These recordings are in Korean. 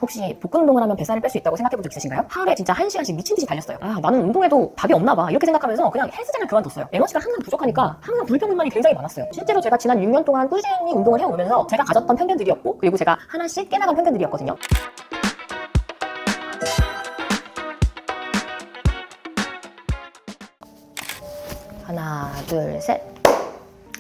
혹시 복근 운동을 하면 뱃살을 뺄 수 있다고 생각해 본 적 있으신가요? 하루에 진짜 1시간씩 미친 듯이 달렸어요. 아, 나는 운동해도 답이 없나 봐 이렇게 생각하면서 그냥 헬스장을 그만뒀어요. 에너지가 항상 부족하니까 항상 불평불만이 굉장히 많았어요. 실제로 제가 지난 6년 동안 꾸준히 운동을 해오면서 제가 가졌던 편견들이었고, 그리고 제가 하나씩 깨나간 편견들이었거든요. 하나, 둘, 셋.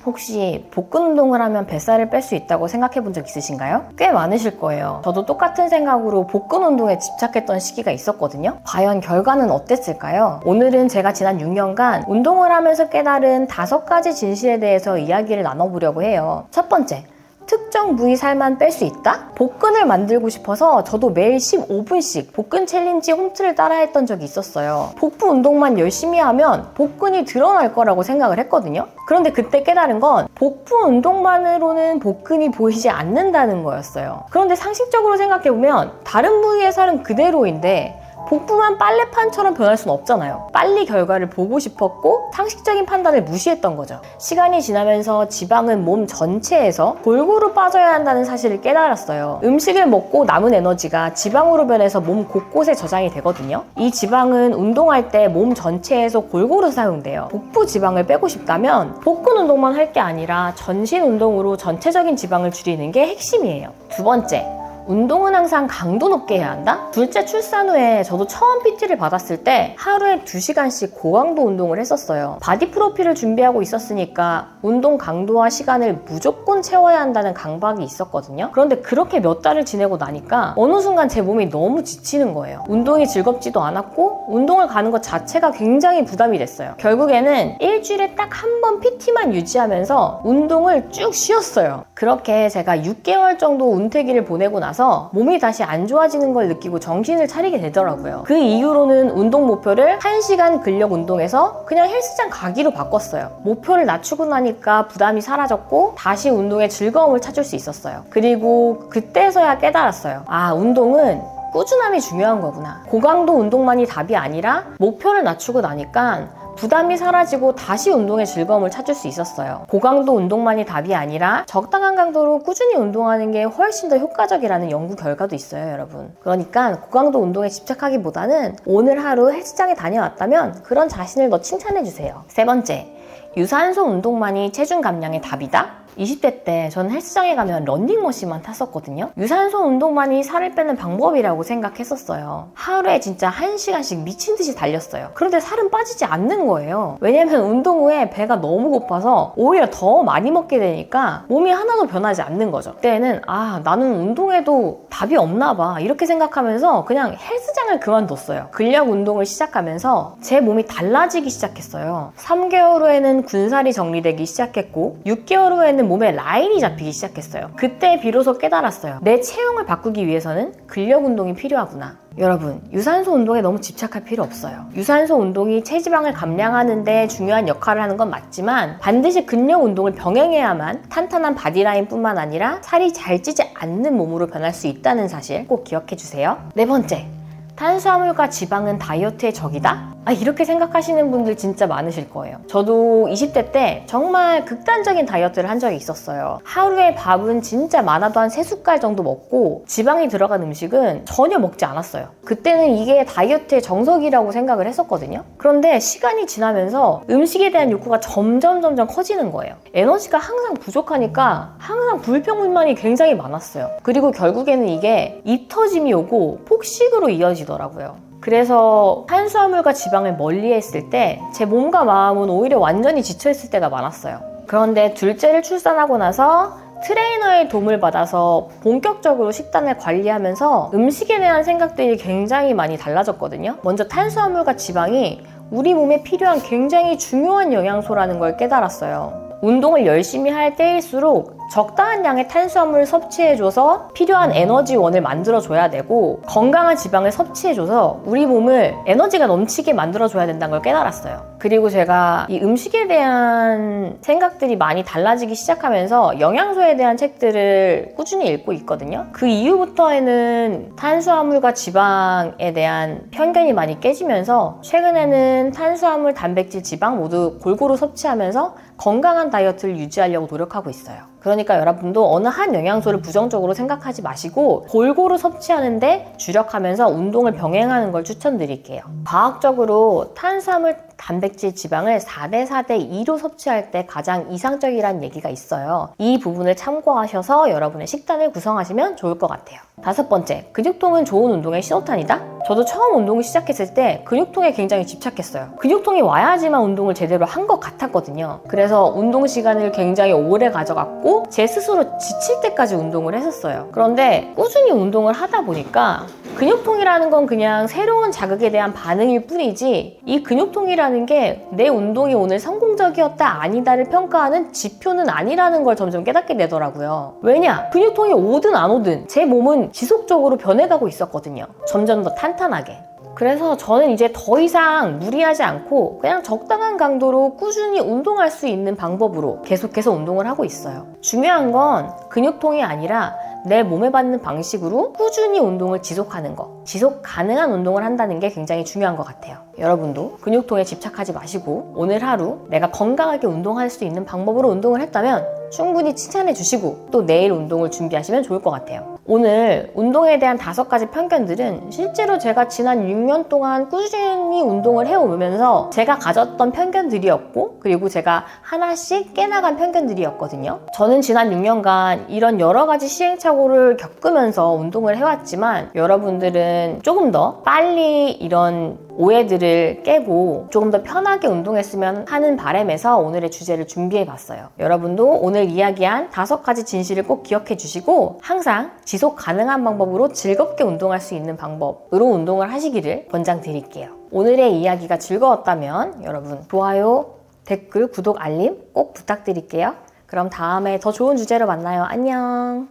혹시 복근 운동을 하면 뱃살을 뺄 수 있다고 생각해 본 적 있으신가요? 꽤 많으실 거예요. 저도 똑같은 생각으로 복근 운동에 집착했던 시기가 있었거든요. 과연 결과는 어땠을까요? 오늘은 제가 지난 6년간 운동을 하면서 깨달은 5가지 진실에 대해서 이야기를 나눠보려고 해요. 첫 번째, 특정 부위 살만 뺄 수 있다? 복근을 만들고 싶어서 저도 매일 15분씩 복근 챌린지 홈트를 따라했던 적이 있었어요. 복부 운동만 열심히 하면 복근이 드러날 거라고 생각을 했거든요. 그런데 그때 깨달은 건 복부 운동만으로는 복근이 보이지 않는다는 거였어요. 그런데 상식적으로 생각해보면 다른 부위의 살은 그대로인데 복부만 빨래판처럼 변할 수는 없잖아요. 빨리 결과를 보고 싶었고 상식적인 판단을 무시했던 거죠. 시간이 지나면서 지방은 몸 전체에서 골고루 빠져야 한다는 사실을 깨달았어요. 음식을 먹고 남은 에너지가 지방으로 변해서 몸 곳곳에 저장이 되거든요. 이 지방은 운동할 때 몸 전체에서 골고루 사용돼요. 복부 지방을 빼고 싶다면 복근 운동만 할 게 아니라 전신 운동으로 전체적인 지방을 줄이는 게 핵심이에요. 두 번째, 운동은 항상 강도 높게 해야 한다? 둘째 출산 후에 저도 처음 PT를 받았을 때 하루에 2시간씩 고강도 운동을 했었어요. 바디 프로필을 준비하고 있었으니까 운동 강도와 시간을 무조건 채워야 한다는 강박이 있었거든요. 그런데 그렇게 몇 달을 지내고 나니까 어느 순간 제 몸이 너무 지치는 거예요. 운동이 즐겁지도 않았고 운동을 가는 것 자체가 굉장히 부담이 됐어요. 결국에는 일주일에 딱 한 번 PT만 유지하면서 운동을 쭉 쉬었어요. 그렇게 제가 6개월 정도 운태기를 보내고 나서 몸이 다시 안 좋아지는 걸 느끼고 정신을 차리게 되더라고요. 그 이후로는 운동 목표를 1시간 근력 운동에서 그냥 헬스장 가기로 바꿨어요. 목표를 낮추고 나니까 부담이 사라졌고 다시 운동의 즐거움을 찾을 수 있었어요. 그리고 그때서야 깨달았어요. 아, 운동은 꾸준함이 중요한 거구나. 고강도 운동만이 답이 아니라 목표를 낮추고 나니까 부담이 사라지고 다시 운동의 즐거움을 찾을 수 있었어요. 고강도 운동만이 답이 아니라 적당한 강도로 꾸준히 운동하는 게 훨씬 더 효과적이라는 연구 결과도 있어요, 여러분. 그러니까 고강도 운동에 집착하기보다는 오늘 하루 헬스장에 다녀왔다면 그런 자신을 더 칭찬해주세요. 세 번째, 유산소 운동만이 체중 감량의 답이다? 20대 때 저는 헬스장에 가면 런닝머신만 탔었거든요. 유산소 운동만이 살을 빼는 방법이라고 생각했었어요. 하루에 진짜 1시간씩 미친 듯이 달렸어요. 그런데 살은 빠지지 않는 거예요. 왜냐면 운동 후에 배가 너무 고파서 오히려 더 많이 먹게 되니까 몸이 하나도 변하지 않는 거죠. 그때는 나는 운동해도 답이 없나 봐 이렇게 생각하면서 그냥 헬스장을 그만뒀어요. 근력 운동을 시작하면서 제 몸이 달라지기 시작했어요. 3개월 후에는 군살이 정리되기 시작했고 6개월 후에는 몸에 라인이 잡히기 시작했어요. 그때 비로소 깨달았어요. 내 체형을 바꾸기 위해서는 근력 운동이 필요하구나. 여러분, 유산소 운동에 너무 집착할 필요 없어요. 유산소 운동이 체지방을 감량하는 데 중요한 역할을 하는 건 맞지만 반드시 근력 운동을 병행해야만 탄탄한 바디라인 뿐만 아니라 살이 잘 찌지 않는 몸으로 변할 수 있다는 사실 꼭 기억해 주세요. 네 번째, 탄수화물과 지방은 다이어트의 적이다? 이렇게 생각하시는 분들 진짜 많으실 거예요. 저도 20대 때 정말 극단적인 다이어트를 한 적이 있었어요. 하루에 밥은 진짜 많아도 한 3숟갈 정도 먹고 지방이 들어간 음식은 전혀 먹지 않았어요. 그때는 이게 다이어트의 정석이라고 생각을 했었거든요. 그런데 시간이 지나면서 음식에 대한 욕구가 점점 커지는 거예요. 에너지가 항상 부족하니까 항상 불평불만이 굉장히 많았어요. 그리고 결국에는 이게 입 터짐이 오고 폭식으로 이어지더라고요. 그래서 탄수화물과 지방을 멀리했을 때 제 몸과 마음은 오히려 완전히 지쳐있을 때가 많았어요. 그런데 둘째를 출산하고 나서 트레이너의 도움을 받아서 본격적으로 식단을 관리하면서 음식에 대한 생각들이 굉장히 많이 달라졌거든요. 먼저 탄수화물과 지방이 우리 몸에 필요한 굉장히 중요한 영양소라는 걸 깨달았어요. 운동을 열심히 할 때일수록 적당한 양의 탄수화물을 섭취해줘서 필요한 에너지원을 만들어줘야 되고 건강한 지방을 섭취해줘서 우리 몸을 에너지가 넘치게 만들어줘야 된다는 걸 깨달았어요. 그리고 제가 이 음식에 대한 생각들이 많이 달라지기 시작하면서 영양소에 대한 책들을 꾸준히 읽고 있거든요. 그 이후부터는 탄수화물과 지방에 대한 편견이 많이 깨지면서 최근에는 탄수화물, 단백질, 지방 모두 골고루 섭취하면서 건강한 다이어트를 유지하려고 노력하고 있어요. 그러니까 여러분도 어느 한 영양소를 부정적으로 생각하지 마시고 골고루 섭취하는데 주력하면서 운동을 병행하는 걸 추천드릴게요. 과학적으로 탄수화물, 단백질, 지방을 4대4대2로 섭취할 때 가장 이상적이라는 얘기가 있어요. 이 부분을 참고하셔서 여러분의 식단을 구성하시면 좋을 것 같아요. 5번째, 근육통은 좋은 운동의 신호탄이다? 저도 처음 운동을 시작했을 때 근육통에 굉장히 집착했어요. 근육통이 와야지만 운동을 제대로 한 것 같았거든요. 그래서 운동 시간을 굉장히 오래 가져갔고 제 스스로 지칠 때까지 운동을 했었어요. 그런데 꾸준히 운동을 하다 보니까 근육통이라는 건 그냥 새로운 자극에 대한 반응일 뿐이지 이 근육통이라는 게 내 운동이 오늘 성공적이었다 아니다를 평가하는 지표는 아니라는 걸 점점 깨닫게 되더라고요. 왜냐? 근육통이 오든 안 오든 제 몸은 지속적으로 변해가고 있었거든요. 점점 더 탄탄하게. 그래서 저는 이제 더 이상 무리하지 않고 그냥 적당한 강도로 꾸준히 운동할 수 있는 방법으로 계속해서 운동을 하고 있어요. 중요한 건 근육통이 아니라 내 몸에 받는 방식으로 꾸준히 운동을 지속하는 거. 지속 가능한 운동을 한다는 게 굉장히 중요한 것 같아요. 여러분도 근육통에 집착하지 마시고 오늘 하루 내가 건강하게 운동할 수 있는 방법으로 운동을 했다면 충분히 칭찬해 주시고 또 내일 운동을 준비하시면 좋을 것 같아요. 오늘 운동에 대한 5가지 편견들은 실제로 제가 지난 6년 동안 꾸준히 운동을 해오면서 제가 가졌던 편견들이었고 그리고 제가 하나씩 깨나간 편견들이었거든요. 저는 지난 6년간 이런 여러 가지 시행착오를 겪으면서 운동을 해왔지만 여러분들은 조금 더 빨리 이런 오해들을 깨고 조금 더 편하게 운동했으면 하는 바람에서 오늘의 주제를 준비해봤어요. 여러분도 오늘 이야기한 5가지 진실을 꼭 기억해 주시고 항상 지속 가능한 방법으로 즐겁게 운동할 수 있는 방법으로 운동을 하시기를 권장드릴게요. 오늘의 이야기가 즐거웠다면 여러분 좋아요, 댓글, 구독, 알림 꼭 부탁드릴게요. 그럼 다음에 더 좋은 주제로 만나요. 안녕.